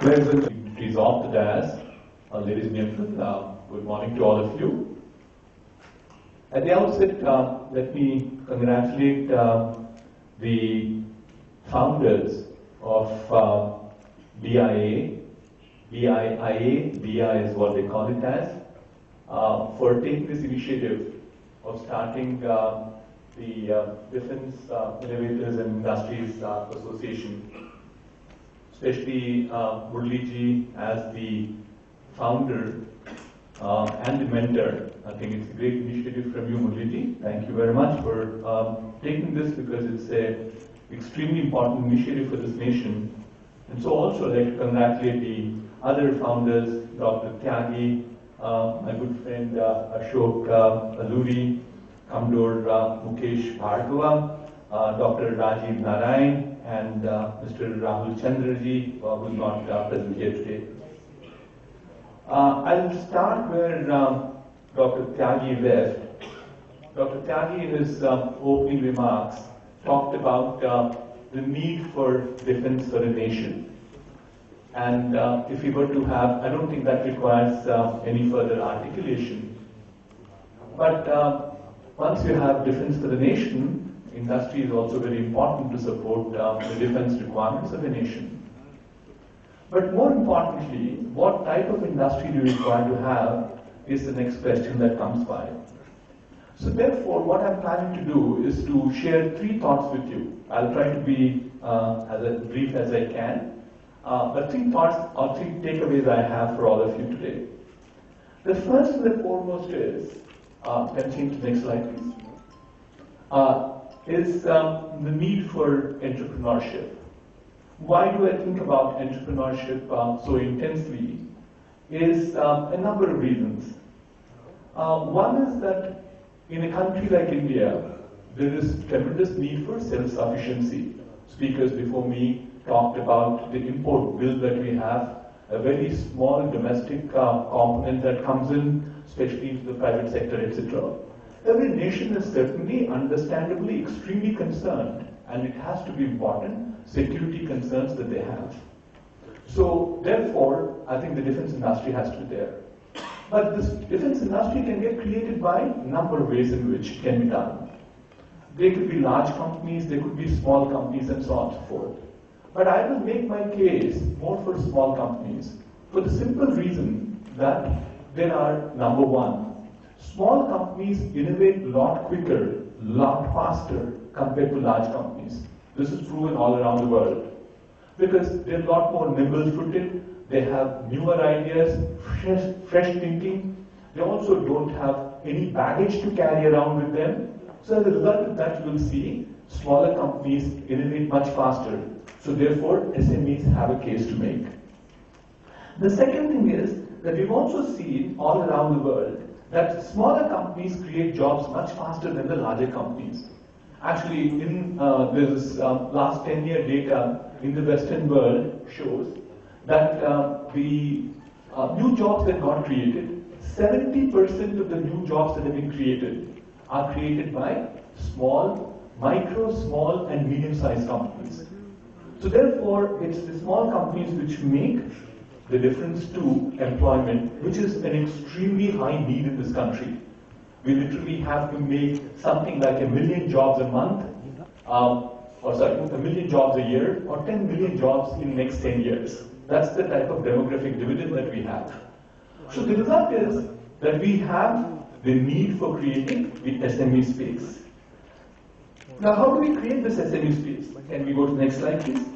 Please off the dais. Ladies and gentlemen, good morning to all of you. At the outset, let me congratulate the founders of DIIA, DIIA is what they call it as, for taking this initiative of starting the Defense Innovators and Industries Association. Especially Murli as the founder and the mentor. I think it's a great initiative from you, Murli. Thank you very much for taking this, because it's an extremely important initiative for this nation. And so also I'd like to congratulate the other founders, Dr. Tyagi, my good friend Ashok Alluri, Commodore Mukesh Bhargava, Dr. Rajiv Narayan, and Mr. Rahul Chandraji, who is not present here today. I'll start where Dr. Tyagi left. Dr. Tyagi, in his opening remarks, talked about the need for defense for a nation. And if we were to have, I don't think that requires any further articulation. But once you have defense for the nation, industry is also very important to support the defense requirements of a nation. But more importantly, what type of industry do you require to have is the next question that comes by. So therefore, what I'm planning to do is to share 3 thoughts with you. I'll try to be as brief as I can, but 3 thoughts or 3 takeaways I have for all of you today. The first and the foremost is, can I change the next slide please? Is the need for entrepreneurship. Why do I think about entrepreneurship so intensely? Is a number of reasons. One is that in a country like India, there is tremendous need for self-sufficiency. Speakers before me talked about the import bill that we have, a very small domestic component that comes in, especially into the private sector, etc. Every nation is certainly, understandably, extremely concerned, and it has to be important security concerns that they have. So, therefore, I think the defense industry has to be there. But this defense industry can get created by a number of ways in which it can be done. They could be large companies, they could be small companies, and so on and so forth. But I will make my case more for small companies, for the simple reason that there are, number one, small companies innovate a lot quicker, a lot faster compared to large companies. This is proven all around the world. Because they're a lot more nimble-footed, they have newer ideas, fresh thinking. They also don't have any baggage to carry around with them. So as a result of that, you will see smaller companies innovate much faster. So therefore, SMEs have a case to make. The second thing is that we've also seen all around the world that smaller companies create jobs much faster than the larger companies. Actually, in this last 10-year data in the Western world shows that the new jobs that got created, 70% of the new jobs that have been created are created by micro, small, and medium-sized companies. So therefore, it's the small companies which make the difference to employment, which is an extremely high need in this country. We literally have to make something like 1 million jobs a month, 1 million jobs a year, or 10 million jobs in the next 10 years. That's the type of demographic dividend that we have. So the result is that we have the need for creating the SME space. Now, how do we create this SME space? Can we go to the next slide, please?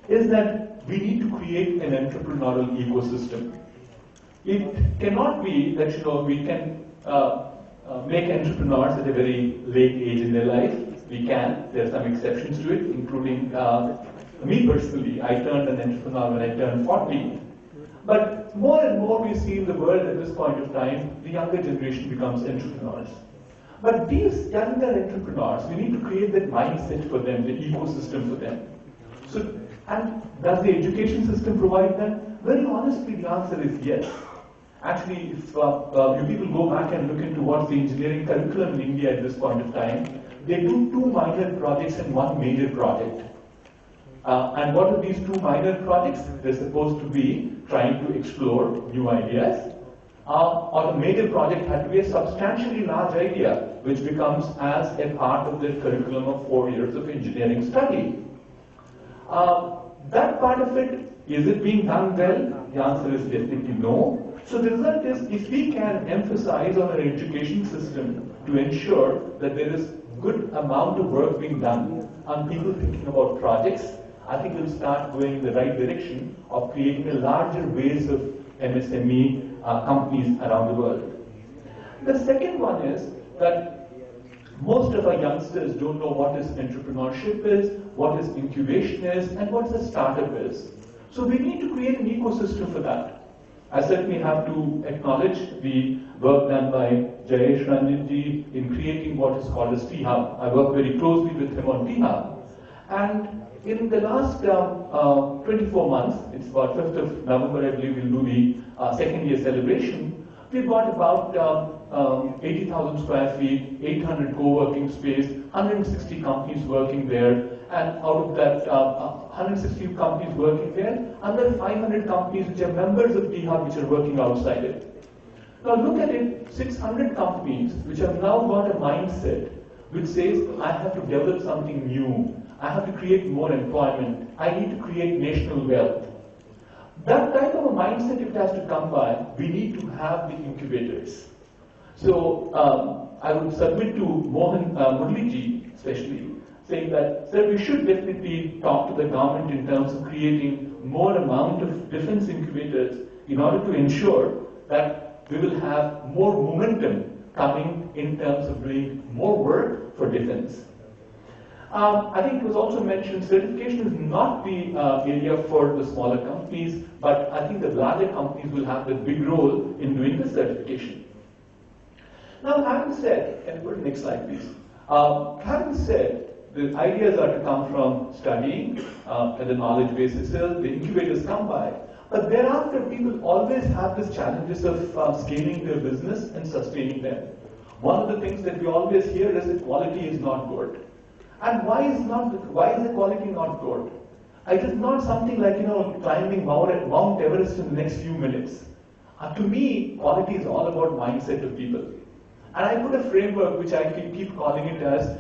Is that we need to create an entrepreneurial ecosystem. It cannot be that we can make entrepreneurs at a very late age in their life. We can. There are some exceptions to it, including me personally. I turned an entrepreneur when I turned 40. But more and more we see in the world at this point of time, the younger generation becomes entrepreneurs. But these younger entrepreneurs, we need to create that mindset for them, the ecosystem for them. So, and does the education system provide that? Very honestly, the answer is yes. Actually, if you people go back and look into what's the engineering curriculum in India at this point of time, they do 2 minor projects and 1 major project. And what are these two minor projects? They're supposed to be trying to explore new ideas. Or the major project had to be a substantially large idea, which becomes as a part of the curriculum of 4 years of engineering study. That part of it, is it being done well? The answer is definitely no. So the result is, if we can emphasize on our education system to ensure that there is good amount of work being done on people thinking about projects, I think we'll start going in the right direction of creating a larger base of MSME companies around the world. The second one is that most of our youngsters don't know what is entrepreneurship is, what is incubation is, and what a startup is. So we need to create an ecosystem for that. I certainly have to acknowledge the work done by Jayesh Ranjanji in creating what is called as T-Hub. I work very closely with him on T-Hub. And in the last 24 months, it's about 5th of November, I believe we'll do the second year celebration, we've got about 80,000 square feet, 800 co-working space, 160 companies working there, and out of that 160 companies working there, under 500 companies which are members of T-Hub which are working outside it. Now look at it, 600 companies which have now got a mindset which says, I have to develop something new, I have to create more employment, I need to create national wealth. That type of a mindset, if it has to come by, we need to have the incubators. So I would submit to Mohan Reddy especially, saying that, sir, we should definitely talk to the government in terms of creating more amount of defense incubators in order to ensure that we will have more momentum coming in terms of doing more work for defense. I think it was also mentioned certification is not the area for the smaller companies, but I think the larger companies will have the big role in doing the certification. Now, having said, can you put the next slide, please? Having said, the ideas are to come from studying at the knowledge base itself, the incubators come by, but thereafter people always have these challenges of scaling their business and sustaining them. One of the things that we always hear is that quality is not good. And why is the quality not good? It is not something like, climbing Mount Everest in the next few minutes. To me, quality is all about mindset of people. And I put a framework which I keep calling it as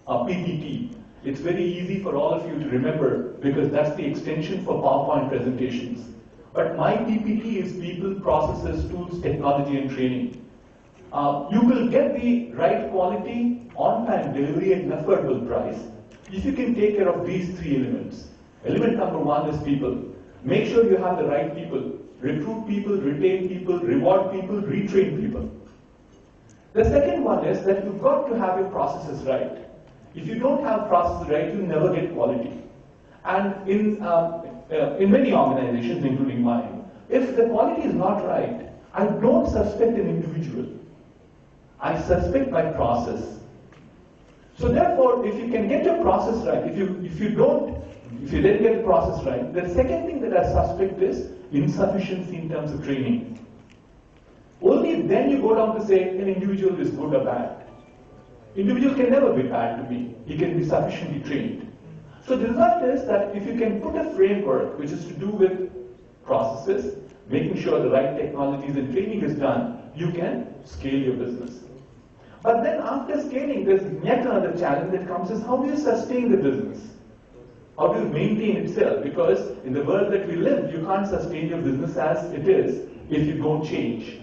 PPT. It's very easy for all of you to remember because that's the extension for PowerPoint presentations. But my PPT is people, processes, tools, technology, and training. You will get the right quality, on-time delivery at an affordable price if you can take care of these three elements. Element number one is people. Make sure you have the right people. Recruit people, retain people, reward people, retrain people. The second one is that you've got to have your processes right. If you don't have processes right, you never get quality. And in many organizations, including mine, if the quality is not right, I don't suspect an individual. I suspect my process. So therefore, if you can get your process right, if you then get the process right, the second thing that I suspect is insufficiency in terms of training. Only then you go down to say an individual is good or bad. Individual can never be bad to me. He can be sufficiently trained. So the result is that if you can put a framework which is to do with processes, making sure the right technologies and training is done, you can scale your business. But then after scaling, there's yet another challenge that comes is how do you sustain the business? How do you maintain itself? Because in the world that we live, you can't sustain your business as it is if you don't change.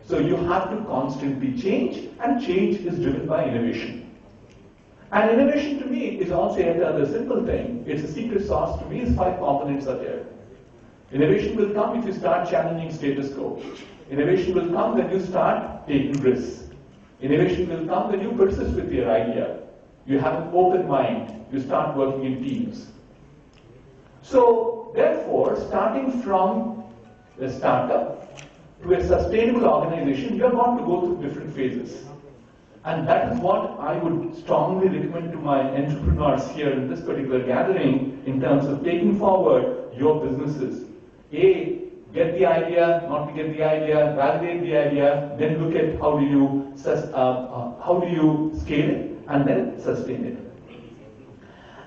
So you have to constantly change, and change is driven by innovation. And innovation to me is also yet another simple thing. It's a secret sauce to me, is 5 components are there. Innovation will come if you start challenging status quo. Innovation will come when you start taking risks. Innovation will come when you persist with your idea. You have an open mind. You start working in teams. So, therefore, starting from a startup to a sustainable organization, you are going to go through different phases. And that is what I would strongly recommend to my entrepreneurs here in this particular gathering in terms of taking forward your businesses. A, get the idea, not to get the idea, validate the idea, then look at how do you scale it, and then sustain it.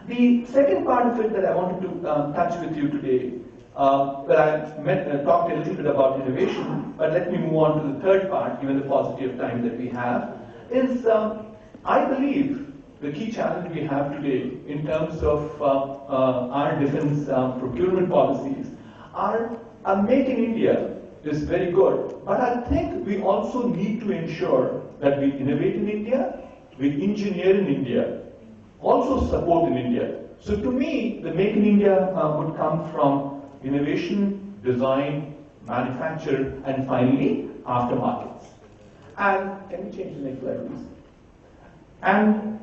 The second part of it that I wanted to touch with you today, I talked a little bit about innovation, but let me move on to the third part, given the paucity of time that we have, is I believe the key challenge we have today in terms of our defense procurement policies are Make in India is very good, but I think we also need to ensure that we innovate in India, we engineer in India, also support in India. So to me, the Make in India would come from innovation, design, manufacture, and finally, aftermarkets. And can we change the next slide, please? And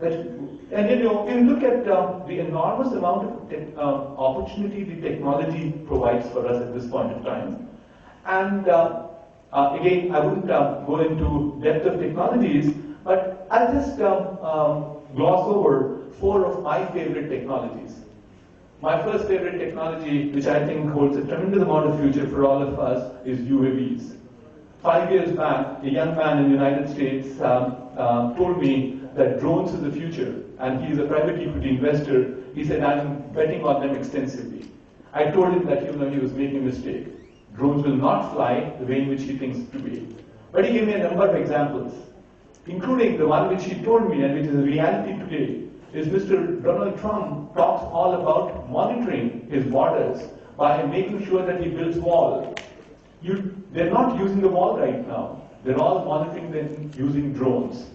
you know, when you look at the enormous amount of opportunity the technology provides for us at this point of time, and again, I wouldn't go into depth of technologies, but I'll just gloss over 4 of my favorite technologies. My first favorite technology, which I think holds a tremendous amount of future for all of us, is UAVs. 5 years back, a young man in the United States told me that drones is the future, and he's a private equity investor. He said, I'm betting on them extensively. I told him that he was making a mistake. Drones will not fly the way in which he thinks it to be. But he gave me a number of examples, including the one which he told me and which is a reality today, is Mr. Donald Trump talks all about monitoring his borders by making sure that he builds walls. They're not using the wall right now. They're all monitoring them using drones.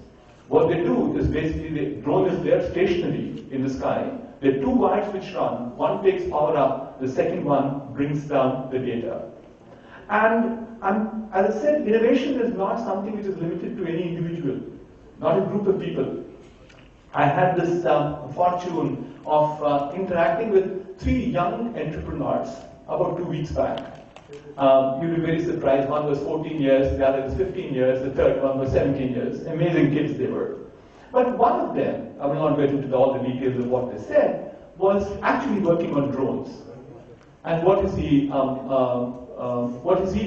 What they do is basically the drone is there stationary in the sky. There are 2 wires which run. One takes power up, the second one brings down the data. And as I said, innovation is not something which is limited to any individual, not a group of people. I had this fortune of interacting with 3 young entrepreneurs about 2 weeks back. You'll be very surprised. One was 14 years, the other was 15 years, the third one was 17 years. Amazing kids they were. But one of them, I will not get into all the details of what they said, was actually working on drones. And what is he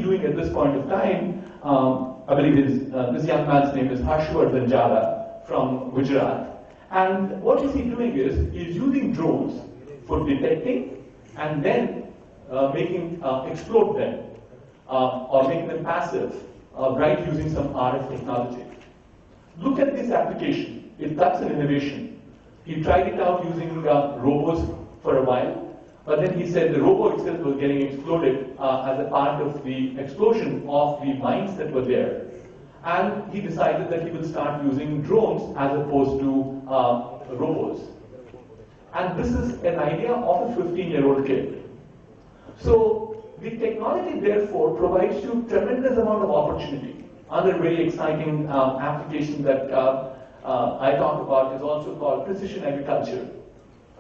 doing at this point of time? I believe this young man's name is Harshvardhan Jala from Gujarat. And what is he doing is, he's using drones for detecting and then making explode them or making them passive, right, using some RF technology. Look at this application. That's an innovation. He tried it out using robos for a while, but then he said the robo itself was getting exploded as a part of the explosion of the mines that were there. And he decided that he would start using drones as opposed to robos. And this is an idea of a 15-year-old kid. So the technology, therefore, provides you tremendous amount of opportunity. Another very exciting application that I talk about is also called precision agriculture.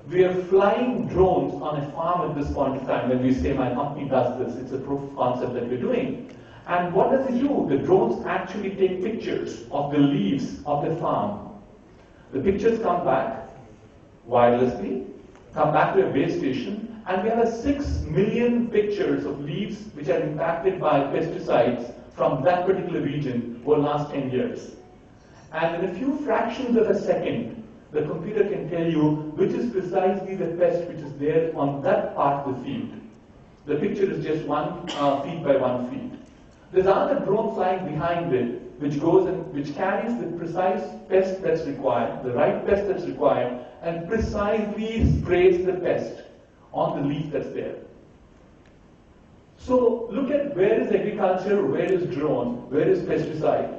We are flying drones on a farm at this point in time. When we say my company does this, it's a proof of concept that we're doing. And what does it do? The drones actually take pictures of the leaves of the farm. The pictures come back wirelessly, come back to a base station, and we have 6 million pictures of leaves which are impacted by pesticides from that particular region over the last 10 years. And in a few fractions of a second, the computer can tell you which is precisely the pest which is there on that part of the field. The picture is just 1 feet by 1 feet. There's another drone flying behind it, which goes and which carries the precise pest that's required, the right pest that's required, and precisely sprays the pest on the leaf that's there. So look at where is agriculture, where is drone, where is pesticide.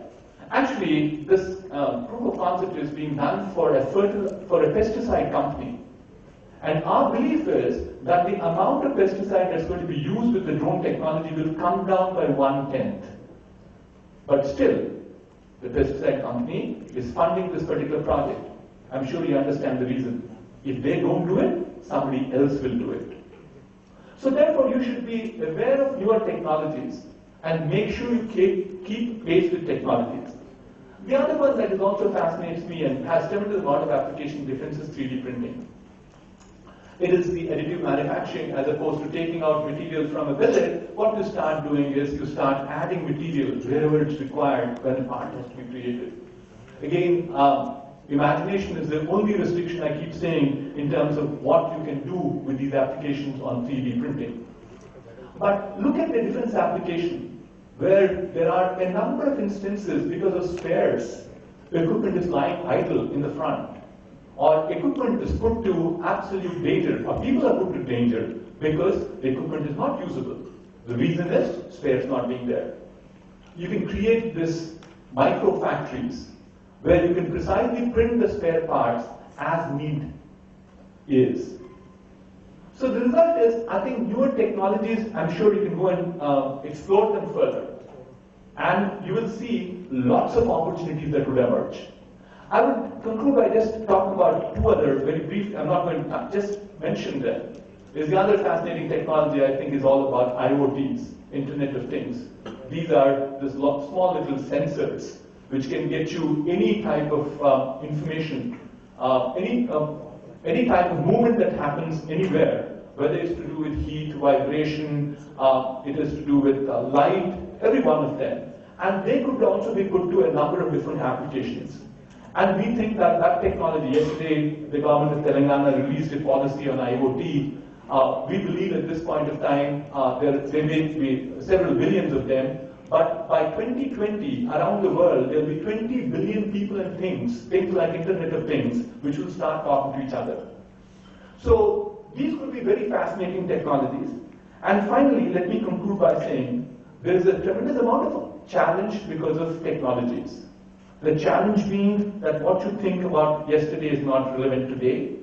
Actually, this proof of concept is being done for a pesticide company. And our belief is that the amount of pesticide that's going to be used with the drone technology will come down by 1/10. But still, the pesticide company is funding this particular project. I'm sure you understand the reason. If they don't do it, somebody else will do it. So therefore, you should be aware of newer technologies and make sure you keep pace with technologies. The other one that is also fascinates me and has tremendous amount of application defense is 3D printing. It is the additive manufacturing as opposed to taking out material from a billet. What you start doing is you start adding material wherever it's required when a part has to be created. Again, Imagination is the only restriction I keep saying in terms of what you can do with these applications on 3D printing. But look at the defense application, where there are a number of instances because of spares. Equipment is lying idle in the front, or equipment is put to absolute danger, or people are put to danger because the equipment is not usable. The reason is spares not being there. You can create this micro factories where you can precisely print the spare parts as need is. So the result is, I think newer technologies, I'm sure you can go and explore them further. And you will see lots of opportunities that would emerge. I would conclude by just talking about two other very brief, I'm not going to just mention them. There's the other fascinating technology I think is all about IoTs, Internet of Things. These are these small little sensors which can get you any type of information, any type of movement that happens anywhere, whether it's to do with heat, vibration, it is to do with light, every one of them. And they could also be put to a number of different applications. And we think that that technology, yesterday the government of Telangana released a policy on IoT. We believe at this point of time there may be several billions of them, but by 2020, around the world, there will be 20 billion people and things like Internet of Things, which will start talking to each other. So these could be very fascinating technologies. And finally, let me conclude by saying there is a tremendous amount of challenge because of technologies. The challenge being that what you think about yesterday is not relevant today,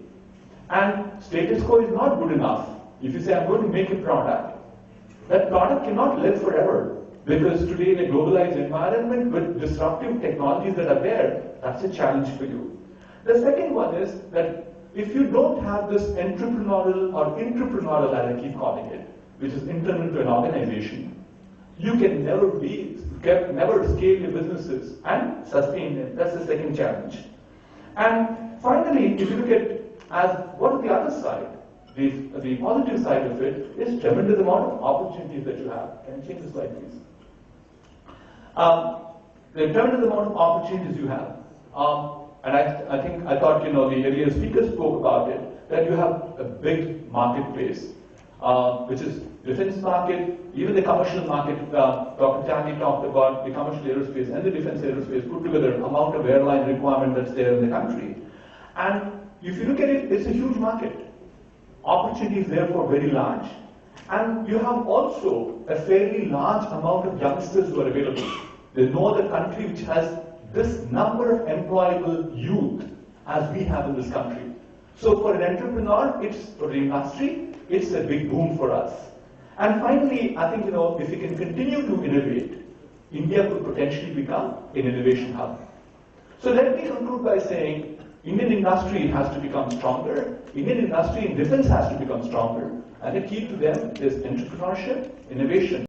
and status quo is not good enough. If you say, I'm going to make a product, that product cannot live forever. Because today in a globalized environment with disruptive technologies that are there, that's a challenge for you. The second one is that if you don't have this entrepreneurial or intrapreneurial, as I keep calling it, which is internal to an organization, you can never scale your businesses and sustain them. That's the second challenge. And finally, if you look at what is the other side, the positive side of it is tremendous amount of opportunities that you have. Can you change the slide, please? The tremendous amount of opportunities you have. And I thought, the earlier speakers spoke about it, that you have a big marketplace, which is defense market, even the commercial market. Dr. Tani talked about the commercial aerospace and the defense aerospace put together, amount of airline requirement that's there in the country. And if you look at it, it's a huge market. Opportunity is therefore very large. And you have also a fairly large amount of youngsters who are available. There's no other country which has this number of employable youth as we have in this country. So for an entrepreneur, for the industry, it's a big boom for us. And finally, I think, if we can continue to innovate, India could potentially become an innovation hub. So let me conclude by saying, Indian industry has to become stronger. Indian industry in defense has to become stronger. And the key to them is entrepreneurship, innovation.